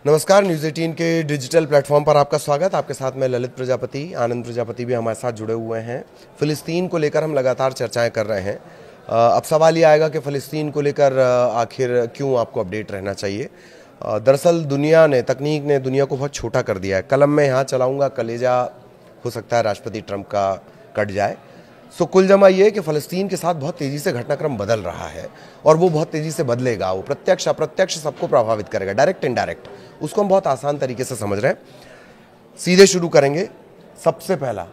नमस्कार, न्यूज़ 18 के digital platform पर आपका स्वागत। आपके साथ मैं ललित प्रजापति, आनंद प्रजापति भी हमारे साथ जुड़े हुए हैं। फ़िलिस्तीन को लेकर हम लगातार चर्चाएं कर रहे हैं। अब सवाल ये आएगा कि फ़िलिस्तीन को लेकर आखिर क्यों आपको अपडेट रहना चाहिए। दरअसल दुनिया ने, तकनीक ने दुनिया को बहुत छोटा कर दिया है। कलम में यहाँ चलाऊँगा, कलेजा हो सकता है राष्ट्रपति ट्रंप का कट जाए। सो कुल जमा ये है कि फ़लस्तीन के साथ बहुत तेज़ी से घटनाक्रम बदल रहा है और वो बहुत तेज़ी से बदलेगा। वो प्रत्यक्ष अप्रत्यक्ष सबको प्रभावित करेगा, डायरेक्ट इनडायरेक्ट। उसको हम बहुत आसान तरीके से समझ रहे हैं। सीधे शुरू करेंगे। सबसे पहला,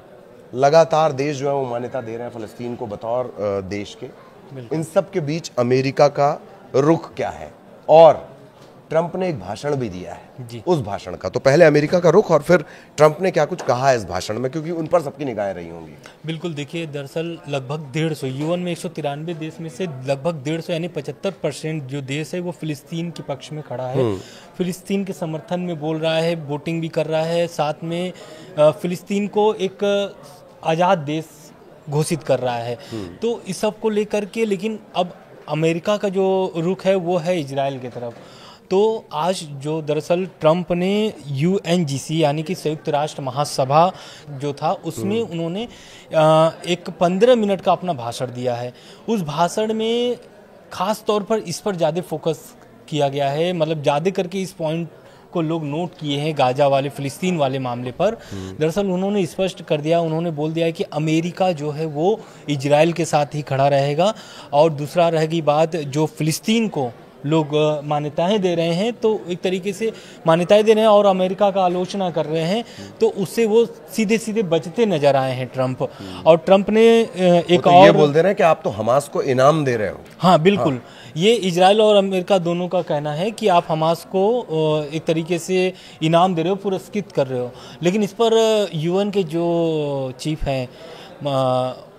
लगातार देश जो है वो मान्यता दे रहे हैं फ़लस्तीन को बतौर देश के। इन सब के बीच अमेरिका का रुख क्या है? और ट्रंप ने एक भाषण भी दिया है जी। उस भाषण का तो पहले अमेरिका का रुख और फिर ट्रंप ने क्या कुछ कहा है इस भाषण में, क्योंकि उन पर सबकी निगाहें रही होंगी। बिल्कुल, देखिए दरअसल लगभग 150 यूएन में 193 देश में से लगभग 150 यानी 75% जो देश है वो फिलिस्तीन के पक्ष में खड़ा है। फिलिस्तीन के समर्थन में बोल रहा है, वोटिंग भी कर रहा है, साथ में फिलिस्तीन को एक आज़ाद देश घोषित कर रहा है। तो इस सब को लेकर के लेकिन अब अमेरिका का जो रुख है वो है इजराइल की तरफ। तो आज जो दरअसल ट्रंप ने यूएनजीसी यानी कि संयुक्त राष्ट्र महासभा जो था उसमें उन्होंने एक 15 मिनट का अपना भाषण दिया है। उस भाषण में ख़ास तौर पर इस पर ज़्यादा फोकस किया गया है, मतलब ज़्यादा करके इस पॉइंट को लोग नोट किए हैं गाजा वाले फ़िलिस्तीन वाले मामले पर। दरअसल उन्होंने स्पष्ट कर दिया, उन्होंने बोल दिया है कि अमेरिका जो है वो इजराइल के साथ ही खड़ा रहेगा। और दूसरा रहेगी बात, जो फ़िलिस्तीन को लोग मान्यताएं दे रहे हैं तो एक तरीके से मान्यताएं दे रहे हैं और अमेरिका का आलोचना कर रहे हैं, तो उससे वो सीधे सीधे बचते नजर आए हैं ट्रंप। और ट्रंप ने एक तो और ये बोल दे रहे हैं कि आप तो हमास को इनाम दे रहे हो। हाँ बिल्कुल, हाँ। ये इजराइल और अमेरिका दोनों का कहना है कि आप हमास को एक तरीके से इनाम दे रहे हो, पुरस्कृत कर रहे हो। लेकिन इस पर यूएन के जो चीफ हैं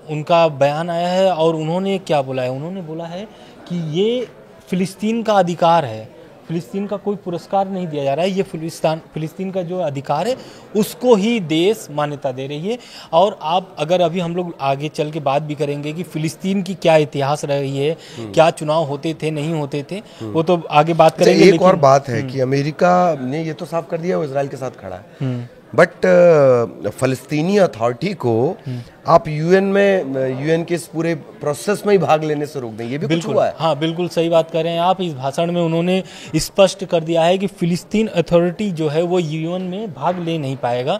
उनका बयान आया है और उन्होंने क्या बोला है, उन्होंने बोला है कि ये फ़िलिस्तीन का अधिकार है, फ़िलिस्तीन का कोई पुरस्कार नहीं दिया जा रहा है, ये फ़िलिस्तीन का जो अधिकार है उसको ही देश मान्यता दे रही है। और आप अगर अभी हम लोग आगे चल के बात भी करेंगे कि फ़िलिस्तीन की क्या इतिहास रही है, क्या चुनाव होते थे नहीं होते थे, वो तो आगे बात करेंगे। एक और बात है कि अमेरिका ने ये तो साफ कर दिया वो इजराइल के साथ खड़ा है, बट फ़लस्तीनी अथॉरिटी को आप यूएन के इस पूरे प्रोसेस में ही भाग लेने से रोक दें, ये भी कुछ हुआ है। हाँ बिल्कुल सही बात कर रहे हैं आप। इस भाषण में उन्होंने स्पष्ट कर दिया है कि फ़िलिस्तीन अथॉरिटी जो है वो यूएन में भाग ले नहीं पाएगा।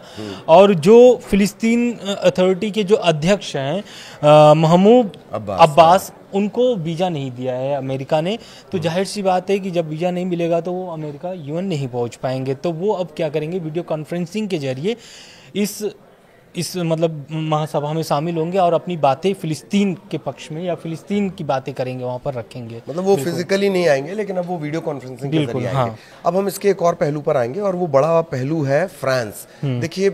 और जो फ़िलिस्तीन अथॉरिटी के जो अध्यक्ष हैं महमूद अब्बास, उनको वीज़ा नहीं दिया है अमेरिका ने। तो जाहिर सी बात है कि जब वीज़ा नहीं मिलेगा तो वो अमेरिका यूएन नहीं पहुंच पाएंगे। तो वो अब क्या करेंगे, वीडियो कॉन्फ्रेंसिंग के जरिए इस मतलब महासभा में शामिल होंगे और अपनी बातें फ़िलिस्तीन के पक्ष में या फ़िलिस्तीन की बातें करेंगे, वहाँ पर रखेंगे। मतलब वो फिजिकली नहीं आएंगे लेकिन अब वो वीडियो कॉन्फ्रेंसिंग के जरिए आएंगे। अब हम इसके एक और पहलू पर आएंगे और वो बड़ा पहलू है फ्रांस। देखिए,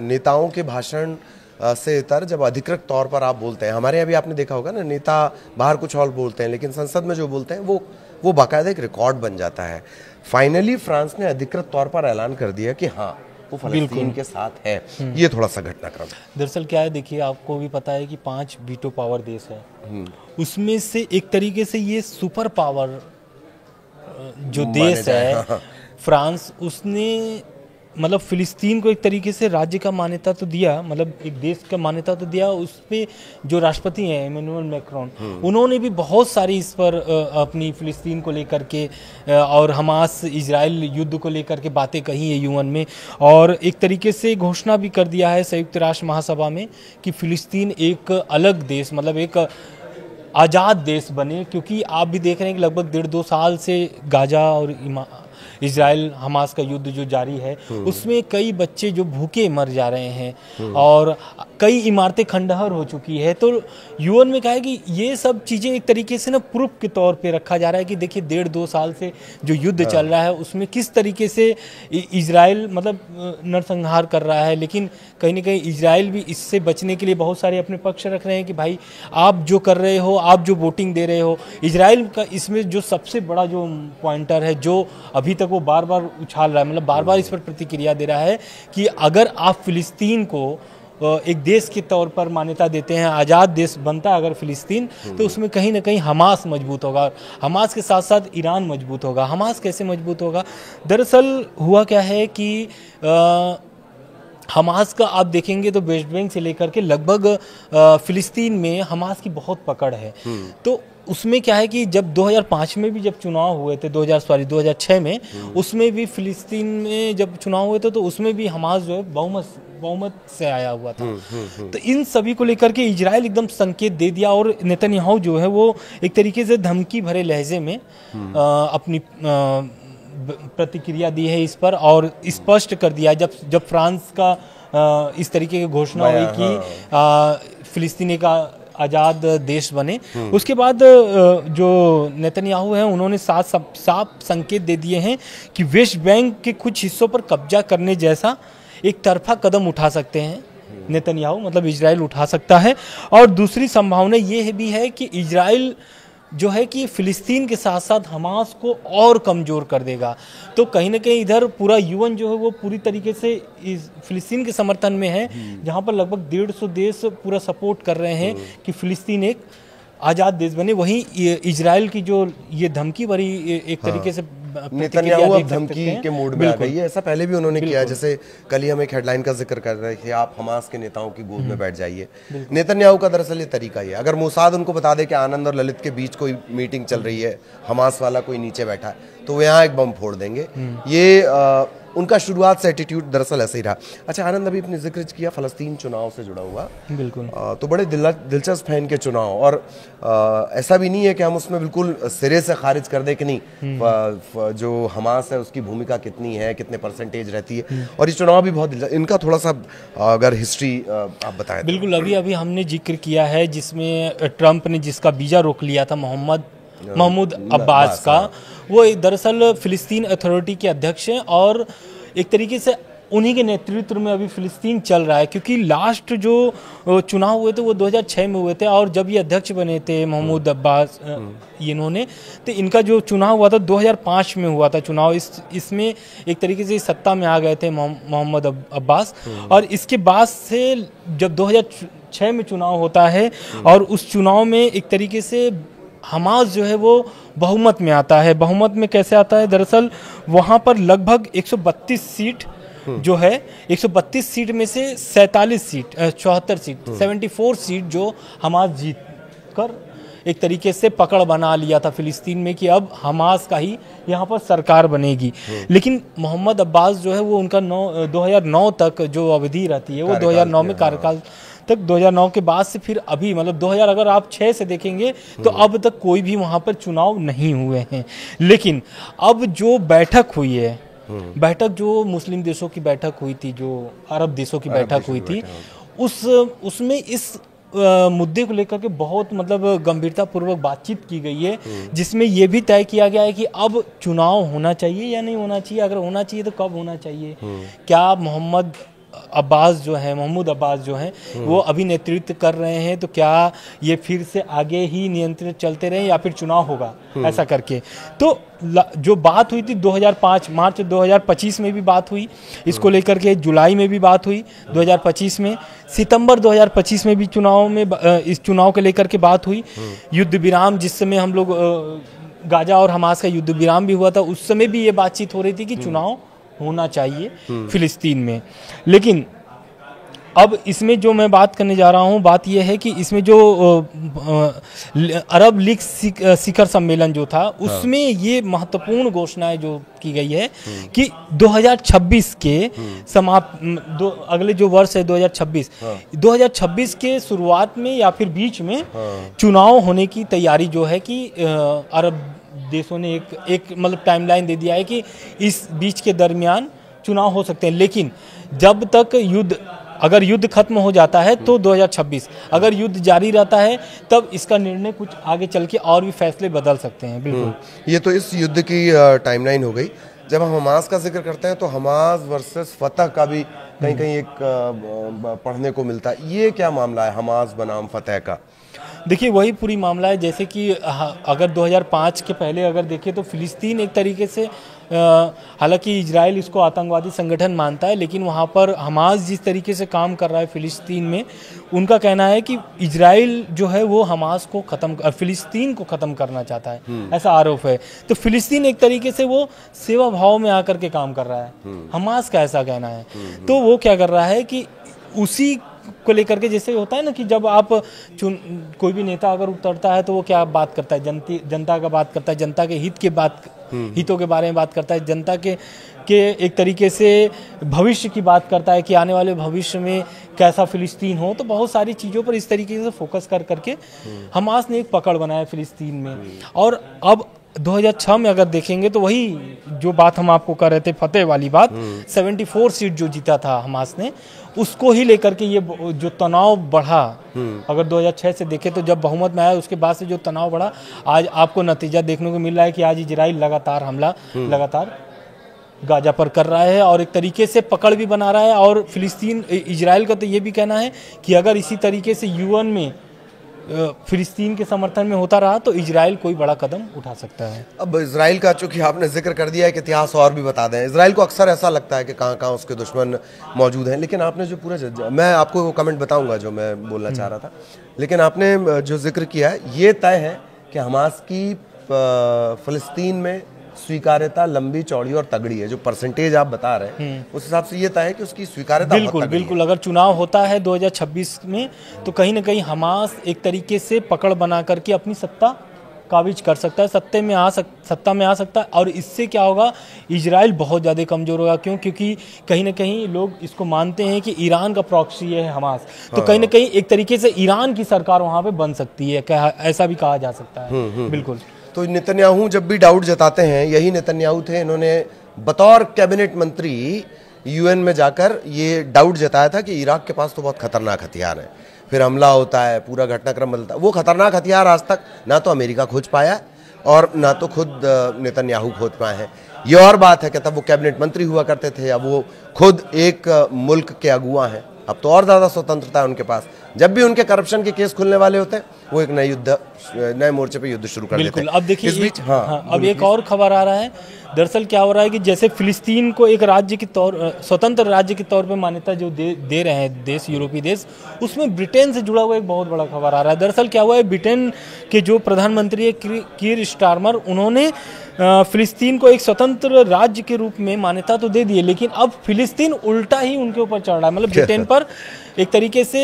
नेताओं के भाषण से इतर जब अधिकृत तौर पर आप बोलते हैं, हमारे यहाँ भी आपने देखा होगा ना, नेता बाहर कुछ और बोलते हैं लेकिन संसद में जो बोलते हैं वो बाकायदा एक रिकॉर्ड बन जाता है। फाइनली फ्रांस ने अधिकृत तौर पर ऐलान कर दिया कि हाँ वो फ़लस्तीन के साथ है। ये थोड़ा सा घटनाक्रम दरअसल क्या है, देखिए आपको भी पता है कि 5 वीटो पावर देश है, उसमें से एक तरीके से ये सुपर पावर जो देश है फ्रांस, उसने मतलब फ़िलिस्तीन को एक तरीके से राज्य का मान्यता तो दिया, मतलब एक देश का मान्यता तो दिया। उस पर जो राष्ट्रपति हैं इमैनुअल मैक्रोन, उन्होंने भी बहुत सारी इस पर अपनी फ़िलिस्तीन को लेकर के और हमास इजराइल युद्ध को लेकर के बातें कही है यूएन में। और एक तरीके से घोषणा भी कर दिया है संयुक्त राष्ट्र महासभा में कि फ़िलिस्तीन एक अलग देश, मतलब एक आज़ाद देश बने। क्योंकि आप भी देख रहे हैं कि लगभग 1.5-2 साल से गाजा और इजराइल हमास का युद्ध जो जारी है उसमें कई बच्चे जो भूखे मर जा रहे हैं और कई इमारतें खंडहर हो चुकी है। तो यूएन में कहा है कि ये सब चीज़ें एक तरीके से ना प्रूफ के तौर पे रखा जा रहा है कि देखिए 1.5-2 साल से जो युद्ध चल रहा है उसमें किस तरीके से इजराइल मतलब नरसंहार कर रहा है। लेकिन कहीं ना कहीं इजराइल भी इससे बचने के लिए बहुत सारे अपने पक्ष रख रहे हैं कि भाई आप जो कर रहे हो, आप जो वोटिंग दे रहे हो। इजराइल का इसमें जो सबसे बड़ा जो पॉइंटर है, जो अभी तक वो बार बार उछाल रहा है, मतलब बार बार इस पर प्रतिक्रिया दे रहा है कि अगर आप फ़िलिस्तीन को एक देश के तौर पर मान्यता देते हैं, आज़ाद देश बनता है अगर फिलिस्तीन, तो उसमें कहीं ना कहीं हमास मजबूत होगा। हमास के साथ साथ ईरान मजबूत होगा। हमास कैसे मजबूत होगा? दरअसल हुआ क्या है कि हमास का आप देखेंगे तो वेस्ट बैंक से लेकर के लगभग फिलिस्तीन में हमास की बहुत पकड़ है। तो उसमें क्या है कि जब 2005 में भी जब चुनाव हुए थे, 2006 में, उसमें भी फिलिस्तीन में जब चुनाव हुए थे तो उसमें भी हमास जो है बहुमत से आया हुआ था। तो इन सभी को लेकर के इजराइल एकदम संकेत दे दिया और नेतन्याहू जो है वो एक तरीके से धमकी भरे लहजे में अपनी प्रतिक्रिया दी है इस पर, और स्पष्ट कर दिया जब फ्रांस का इस तरीके की घोषणा हुई कि फिलिस्तीन एक आज़ाद देश बने, उसके बाद जो नेतन्याहू हैं उन्होंने साफ संकेत दे दिए हैं कि वेस्ट बैंक के कुछ हिस्सों पर कब्जा करने जैसा एक तरफा कदम उठा सकते हैं नेतन्याहू, मतलब इजराइल उठा सकता है। और दूसरी संभावना ये भी है कि इजराइल जो है कि फिलिस्तीन के साथ साथ हमास को और कमज़ोर कर देगा। तो कहीं ना कहीं इधर पूरा यूएन जो है वो पूरी तरीके से इस फिलिस्तीन के समर्थन में है, जहां पर लगभग 150 देश पूरा सपोर्ट कर रहे हैं कि फिलिस्तीन एक आज़ाद देश बने। वहीं इजराइल की जो ये धमकी भरी एक तरीके से नेतन्याहू अब धमकी के मूड में आ गई है। ऐसा पहले भी उन्होंने किया, जैसे कल ही हम एक हेडलाइन का जिक्र कर रहे थे, आप हमास के नेताओं की गोद में बैठ जाइए। नेतन्याहू का दरअसल ये तरीका ही है, अगर मोसाद उनको बता दे कि आनंद और ललित के बीच कोई मीटिंग चल रही है, हमास वाला कोई नीचे बैठा है, तो वो यहाँ एक बम फोड़ देंगे। ये उनका शुरुआत से एटीट्यूड दरअसल ऐसे ही रहा। अच्छा आनंद, अभी अपने जिक्र किया फलस्तीन चुनाव से जुड़ा हुआ, बिल्कुल, तो बड़े दिलचस्प है इनके चुनाव, और ऐसा भी नहीं है कि हम उसमें बिल्कुल सिरे से खारिज कर दे कि नहीं, जो हमास है उसकी भूमिका कितनी है, कितने परसेंटेज रहती है, और ये चुनाव भी बहुत इनका थोड़ा सा अगर हिस्ट्री आप बताएं। बिल्कुल, अभी हमने जिक्र किया है जिसमें ट्रंप ने जिसका वीजा रोक लिया था महमूद अब्बास का, वो दरअसल फिलिस्तीन अथॉरिटी के अध्यक्ष हैं और एक तरीके से उन्हीं के नेतृत्व में अभी फिलिस्तीन चल रहा है, क्योंकि लास्ट जो चुनाव हुए थे वो 2006 में हुए थे, और जब ये अध्यक्ष बने थे महमूद अब्बास इन्होंने, तो इनका जो चुनाव हुआ था 2005 में हुआ था चुनाव। इसमें एक तरीके से सत्ता में आ गए थे मोहम्मद अब्बास, और इसके बाद से जब 2006 में चुनाव होता है और उस चुनाव में एक तरीके से हमास जो है वो बहुमत में आता है। बहुमत में कैसे आता है? दरअसल वहाँ पर लगभग 132 सीट जो है, 132 सीट में से 47 सीट 74 सीट 74 सीट जो हमास जीत कर एक तरीके से पकड़ बना लिया था फिलिस्तीन में कि अब हमास का ही यहाँ पर सरकार बनेगी। लेकिन मोहम्मद अब्बास जो है वो उनका 2009 तक जो अवधि रहती है वो 2009 में कार्यकाल तक, 2009 के बाद से फिर अभी मतलब 2000 अगर आप 6 से देखेंगे तो अब तक कोई भी वहाँ पर चुनाव नहीं हुए हैं। लेकिन अब जो बैठक हुई है, बैठक जो मुस्लिम देशों की बैठक हुई थी, जो अरब देशों की बैठक हुई थी, उसमें इस मुद्दे को लेकर के बहुत मतलब गंभीरता पूर्वक बातचीत की गई है, जिसमें यह भी तय किया गया है कि अब चुनाव होना चाहिए या नहीं होना चाहिए, अगर होना चाहिए तो कब होना चाहिए, क्या महमूद अब्बास जो हैं वो अभी नेतृत्व कर रहे हैं, तो क्या ये फिर से आगे ही नियंत्रित चलते रहे या फिर चुनाव होगा, ऐसा करके। तो जो बात हुई थी 2005 मार्च 2025 में भी बात हुई इसको लेकर के, जुलाई में भी बात हुई 2025 में, सितंबर 2025 में भी इस चुनाव को लेकर के बात हुई। युद्ध विराम जिस समय हम लोग गाजा और हमास का युद्ध विराम भी हुआ था, उस समय भी ये बातचीत हो रही थी कि चुनाव होना चाहिए फिलिस्तीन में। लेकिन अब इसमें जो मैं बात करने जा रहा हूं, बात यह है कि इसमें जो अरब लीग शिखर सम्मेलन जो था, उसमें ये महत्वपूर्ण घोषणाएं जो की गई है कि 2026 के अगले जो वर्ष है 2026 के शुरुआत में या फिर बीच में चुनाव होने की तैयारी जो है कि अरब देशों ने एक मतलब टाइमलाइन दे दिया है कि इस बीच के दरमियान चुनाव हो सकते हैं। लेकिन जब तक अगर युद्ध खत्म हो जाता है तो 2026, अगर युद्ध जारी रहता है तब इसका निर्णय कुछ आगे चल के और भी फैसले बदल सकते हैं। बिल्कुल, ये तो इस युद्ध की टाइमलाइन हो गई। जब हम हमास का जिक्र करते हैं तो हमास वर्सेस फतह का भी कहीं कहीं एक पढ़ने को मिलता है। ये क्या मामला है हमास बनाम फतह का? देखिए वही पूरी मामला है, जैसे कि अगर 2005 के पहले अगर देखें तो फिलिस्तीन एक तरीके से, हालांकि इजराइल इसको आतंकवादी संगठन मानता है, लेकिन वहाँ पर हमास जिस तरीके से काम कर रहा है फिलिस्तीन में, उनका कहना है कि इजराइल जो है वो हमास को फिलिस्तीन को ख़त्म करना चाहता है, ऐसा आरोप है। तो फिलिस्तीन एक तरीके से वो सेवा भाव में आकर के काम कर रहा है, हमास का ऐसा कहना है। तो वो क्या कर रहा है कि उसी को लेकर के, जैसे होता है ना कि जब आप कोई भी नेता अगर उतरता है तो वो क्या बात करता है, जनता का बात करता है, जनता के हितों के बारे में बात करता है, जनता के एक तरीके से भविष्य की बात करता है कि आने वाले भविष्य में कैसा फिलिस्तीन हो। तो बहुत सारी चीज़ों पर इस तरीके से फोकस कर करके हमास ने एक पकड़ बनाया फिलिस्तीन में। और अब 2006 में अगर देखेंगे तो वही जो बात हम आपको कर रहे थे, फतेह वाली बात, 74 सीट जो जीता था हमास ने, उसको ही लेकर के ये जो तनाव बढ़ा, अगर 2006 से देखें तो जब बहुमत में आया उसके बाद से जो तनाव बढ़ा, आज आपको नतीजा देखने को मिल रहा है कि आज इजराइल लगातार हमला लगातार गाजा पर कर रहा है और एक तरीके से पकड़ भी बना रहा है। और इजराइल का तो ये भी कहना है कि अगर इसी तरीके से यूएन में फिलिस्तीन के समर्थन में होता रहा तो इजराइल कोई बड़ा कदम उठा सकता है। अब इजराइल का चूंकि आपने जिक्र कर दिया है कि इतिहास और भी बता दें, इजराइल को अक्सर ऐसा लगता है कि कहाँ कहाँ उसके दुश्मन मौजूद हैं, लेकिन आपने जो पूरा, मैं आपको वो कमेंट बताऊंगा जो मैं बोलना चाह रहा था, लेकिन आपने जो जिक्र किया है ये तय है कि हमास की फिलिस्तीन में स्वीकार्यता लंबी चौड़ी और तगड़ी है। जो परसेंटेज आप बता रहे हैं उस हिसाब से ये तय है कि उसकी स्वीकार्यता बिल्कुल अगर चुनाव होता है 2026 में तो कहीं ना कहीं हमास एक तरीके से पकड़ बना करके अपनी सत्ता काबिज कर सकता है, सत्ता में आ सकता है। और इससे क्या होगा, इजराइल बहुत ज़्यादा कमज़ोर होगा। क्योंकि कहीं ना कहीं लोग इसको मानते हैं कि ईरान का प्रॉक्सी है हमास, तो कहीं ना कहीं एक तरीके से ईरान की सरकार वहाँ पे बन सकती है, ऐसा भी कहा जा सकता है। बिल्कुल। तो नेतन्याहू जब भी डाउट जताते हैं, यही नेतन्याहू थे, इन्होंने बतौर कैबिनेट मंत्री यूएन में जाकर ये डाउट जताया था कि इराक के पास तो बहुत खतरनाक हथियार है, फिर हमला होता है, पूरा घटनाक्रम बदलता है। वो खतरनाक हथियार आज तक ना तो अमेरिका खोज पाया और ना तो खुद नेतन्याहू खोज पाए हैं। ये और बात है कि तब वो कैबिनेट मंत्री हुआ करते थे, अब वो खुद एक मुल्क के अगुआ हैं, अब तो और ज़्यादा स्वतंत्रता है उनके पास। जब भी उनके करप्शन के केस खुलने वाले होते हैं वो एक नए मोर्चे पे युद्ध शुरू कर देते हैं। अब देखिए इस बीच अब एक और खबर आ रहा है। दरअसल क्या हो रहा है कि जैसे फिलिस्तीन को एक राज्य के तौर, स्वतंत्र राज्य के तौर पे मान्यता जो दे रहे हैं देश, यूरोपीय देश, उसमें ब्रिटेन से जुड़ा हुआ एक बहुत बड़ा खबर आ रहा है। दरअसल क्या हुआ है, ब्रिटेन के जो प्रधानमंत्री है कीर स्टारमर, उन्होंने फिलिस्तीन को एक स्वतंत्र राज्य के रूप में मान्यता तो दे दी है, लेकिन अब फिलिस्तीन उल्टा ही उनके ऊपर चढ़ रहा है। मतलब ब्रिटेन पर एक तरीके से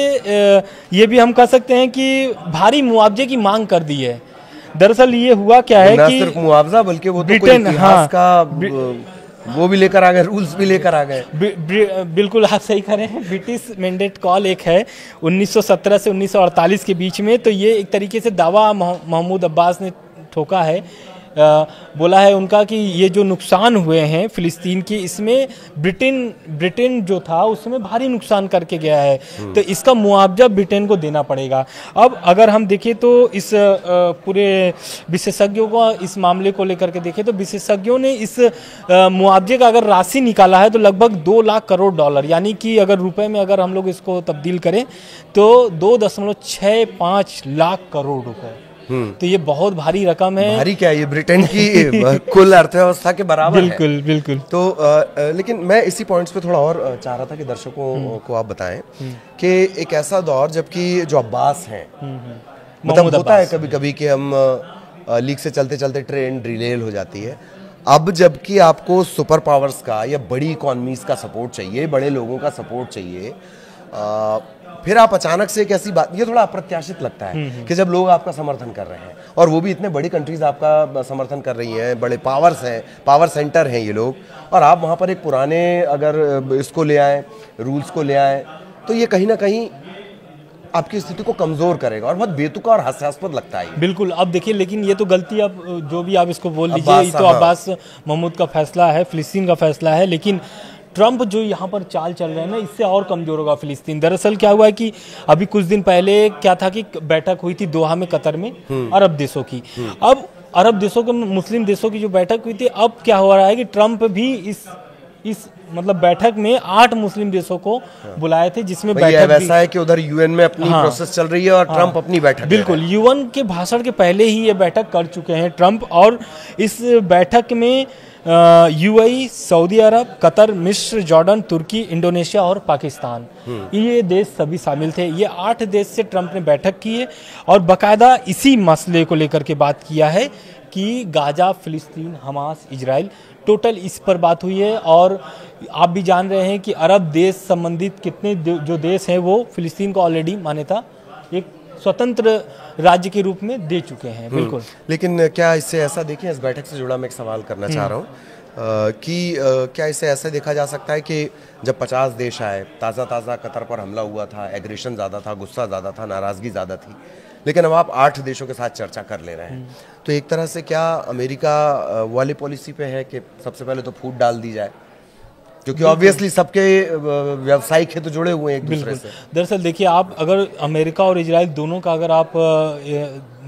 ये भी हम कह सकते हैं कि भारी मुआवजे की मांग कर दी है। दरअसल ये हुआ क्या है कि सिर्फ मुआवजा बल्कि वो तो कोई इतिहास का वो भी लेकर आ गए, रूल्स भी लेकर आ गए। बिल्कुल आप सही कह रहे हैं। ब्रिटिश मैंडेट कॉल एक है 1917 से 1948 के बीच में, तो ये एक तरीके से दावा महमूद अब्बास ने ठोका है। बोला है उनका कि ये जो नुकसान हुए हैं फिलिस्तीन की, इसमें ब्रिटेन जो था उसमें भारी नुकसान करके गया है, तो इसका मुआवजा ब्रिटेन को देना पड़ेगा। अब अगर हम देखें तो इस पूरे विशेषज्ञों को इस मामले को लेकर के देखें तो विशेषज्ञों ने इस मुआवजे का अगर राशि निकाला है तो लगभग 2 लाख करोड़ डॉलर, यानी कि अगर रुपए में अगर हम लोग इसको तब्दील करें तो 2.65 लाख करोड़ रुपए। तो ये बहुत भारी रकम है। भारी क्या है, ये ब्रिटेन की कुल अर्थव्यवस्था के बराबर है। बिल्कुल। तो लेकिन मैं इसी पॉइंट्स पे थोड़ा और चाह रहा था कि दर्शकों को आप बताएं कि एक ऐसा दौर जबकि जो अब्बास हैं, मतलब होता है कभी कभी कि हम लीग से चलते चलते ट्रेन डिरेल हो जाती है। अब जबकि आपको सुपर पावर्स का या बड़ी इकॉनमीज का सपोर्ट चाहिए, बड़े लोगों का सपोर्ट चाहिए, फिर आप अचानक से एक ऐसी बात, ये थोड़ा अप्रत्याशित लगता है कि जब लोग आपका समर्थन कर रहे हैं और वो भी इतने बड़ी कंट्रीज आपका समर्थन कर रही हैं, बड़े पावर्स हैं, पावर सेंटर हैं ये लोग, और आप वहाँ पर एक पुराने अगर इसको ले आएँ, रूल्स को ले आएँ, तो ये कहीं ना कहीं आपकी स्थिति को कमजोर करेगा और बहुत बेतुका और हास्यास्पद लगता है। बिल्कुल। अब देखिए, लेकिन ये तो गलती, अब जो भी आप इसको बोल लीजिए, ये तो अब्बास महमूद का फैसला है, फिलिस्तीन का फैसला है, लेकिन ट्रंप जो यहाँ पर चाल चल रहे हैं ना, इससे और कमजोर होगा फिलिस्तीन। दरअसल क्या हुआ है कि अभी कुछ दिन पहले क्या था कि बैठक हुई थी दोहा में, कतर में, अरब देशों की। अब अरब देशों के, मुस्लिम देशों की जो बैठक हुई थी, अब क्या हो रहा है कि ट्रंप भी इस इस मतलब बैठक में 8 मुस्लिम देशों को बुलाए थे, जिसमें ये बैठक वैसा है कि उधर यूएन में अपनी प्रोसेस चल रही है और ट्रंप अपनी बैठक ले बिल्कुल यूएन के भाषण के पहले ही ये बैठक कर चुके हैं ट्रंप। और इस बैठक में यूएई, सऊदी अरब, कतर, मिस्र, जॉर्डन, तुर्की, इंडोनेशिया और पाकिस्तान, ये देश सभी शामिल थे। ये 8 देश से ट्रंप ने बैठक की है और बाकायदा इसी मसले को लेकर के बात किया है कि गाजा, फिलिस्तीन, हमास, इजराइल, टोटल इस पर बात हुई है। और आप भी जान रहे हैं कि अरब देश संबंधित कितने जो देश हैं वो फिलिस्तीन को ऑलरेडी मान्यता एक स्वतंत्र राज्य के रूप में दे चुके हैं। बिल्कुल। लेकिन क्या इससे ऐसा देखिए, इस बैठक से जुड़ा मैं एक सवाल करना चाह रहा हूँ कि क्या इससे ऐसा देखा जा सकता है कि जब 50 देश आए, ताज़ा कतर पर हमला हुआ था, एग्रेशन ज़्यादा था, गुस्सा ज़्यादा था, नाराज़गी ज़्यादा थी, लेकिन अब आप 8 देशों के साथ चर्चा कर ले रहे हैं, तो एक तरह से क्या अमेरिका वाली पॉलिसी पे है कि सबसे पहले तो फूट डाल दी जाए, क्योंकि ऑब्वियसली सबके व्यावसायिक हित जुड़े हुए हैं एक दूसरे से। दरअसल देखिए, आप अगर अमेरिका और इजराइल दोनों का अगर आप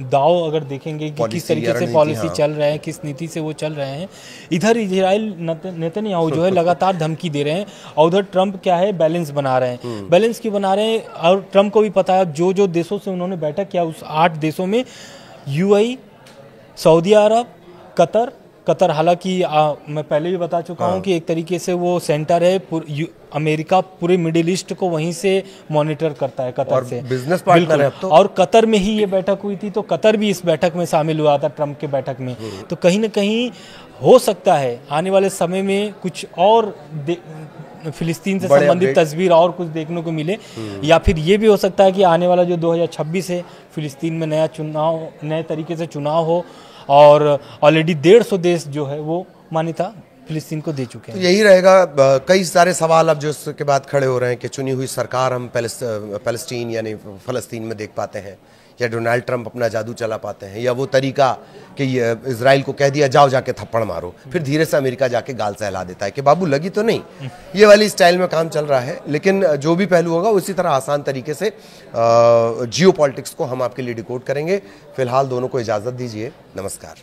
दाव अगर देखेंगे कि किस तरीके से पॉलिसी चल रहे हैं, किस नीति से वो चल रहे हैं, इधर इजराइल नेतन्याहू जो है लगातार धमकी दे रहे हैं और उधर ट्रंप क्या है बैलेंस बना रहे हैं। बैलेंस क्यों बना रहे हैं? और ट्रंप को भी पता है जो देशों से उन्होंने बैठक किया उस 8 देशों में यूएई, सऊदी अरब, कतर हालांकि मैं पहले भी बता चुका हूं कि एक तरीके से वो सेंटर है, अमेरिका पूरे मिडिल ईस्ट को वहीं से मॉनिटर करता है कतर से, बिजनेस पार्टनर है अब तो। और कतर में ही ये बैठक हुई थी, तो कतर भी इस बैठक में शामिल हुआ था ट्रंप के बैठक में। तो कहीं ना कहीं हो सकता है आने वाले समय में कुछ और फिलिस्तीन से संबंधित तस्वीर और कुछ देखने को मिले, या फिर ये भी हो सकता है कि आने वाला जो 2026 है फिलिस्तीन में नए तरीके से चुनाव हो और ऑलरेडी 150 देश जो है वो मान्यता फिलिस्तीन को दे चुके हैं। तो यही रहेगा। कई सारे सवाल अब जो इसके बाद खड़े हो रहे हैं कि चुनी हुई सरकार हम पैलेस्टीन यानी फ़लस्तीन में देख पाते हैं, या डोनाल्ड ट्रंप अपना जादू चला पाते हैं, या वो तरीका कि इजराइल को कह दिया जाओ जाके थप्पड़ मारो, फिर धीरे से अमेरिका जाके गाल सहला देता है कि बाबू लगी तो नहीं। ये वाली स्टाइल में काम चल रहा है। लेकिन जो भी पहलू होगा उसी तरह आसान तरीके से जियो पॉलिटिक्स को हम आपके लिए डिकोड करेंगे। फिलहाल दोनों को इजाज़त दीजिए। नमस्कार।